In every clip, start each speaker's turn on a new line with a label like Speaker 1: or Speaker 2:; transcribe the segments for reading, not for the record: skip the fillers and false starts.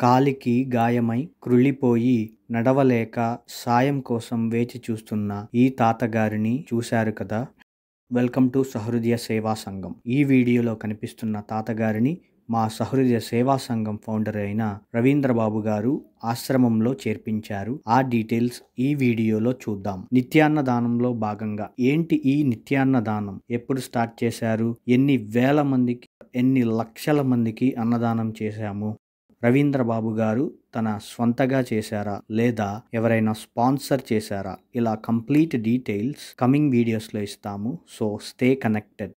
Speaker 1: కాలికి గాయమై కృళ్ళిపోయి నడవలేక సాయం కోసం వేచి చూస్తున్న ఈ తాతగారిని చూశారు కదా. వెల్కమ్ టు సహృదయ సేవా సంఘం. ఈ వీడియోలో కనిపిస్తున్న తాతగారిని మా సహృదయ సేవా సంఘం ఫౌండర్ అయిన రవీంద్రబాబు గారు ఆశ్రమంలో చేర్పించారు. ఆ డీటెయిల్స్ ఈ వీడియోలో చూద్దాం. నిత్యాన్నదానంలో భాగంగా ఏంటి ఈ నిత్యాన్నదానం, ఎప్పుడు స్టార్ట్ చేశారు, ఎన్ని వేల మందికి ఎన్ని లక్షల మందికి అన్నదానం చేశాము, రవీంద్రబాబు గారు తన స్వంతగా చేశారా లేదా ఎవరైనా స్పాన్సర్ చేశారా, ఇలా కంప్లీట్ డీటెయిల్స్ కమింగ్ వీడియోస్లో ఇస్తాము. So stay connected.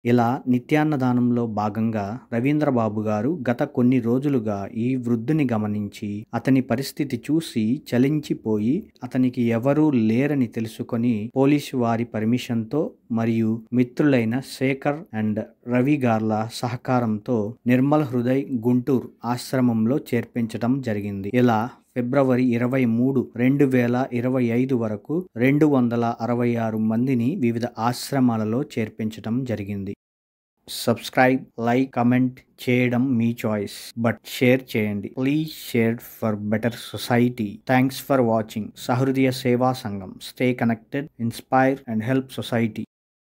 Speaker 1: ఇలా నిత్యాన్నదానంలో భాగంగా రవీంద్రబాబు గారు గత కొన్ని రోజులుగా ఈ వృద్ధుని గమనించి అతని పరిస్థితి చూసి చలించిపోయి అతనికి ఎవరూ లేరని తెలుసుకొని పోలీసు వారి పర్మిషన్తో మరియు మిత్రులైన శేఖర్ అండ్ రవి గార్ల సహకారంతో నిర్మల్ హృదయ్ గుంటూరు ఆశ్రమంలో చేర్పించడం జరిగింది. ఇలా ఫిబ్రవరి 23, 2025 వరకు 266 మందిని వివిధ ఆశ్రమాలలో చేర్పించడం జరిగింది. సబ్స్క్రైబ్, లైక్, కమెంట్ చేయడం మీ చాయిస్, బట్ షేర్ చేయండి. Please share for better society. Thanks for watching. Sahrudaya Seva Sangham. Stay connected, inspire and help society.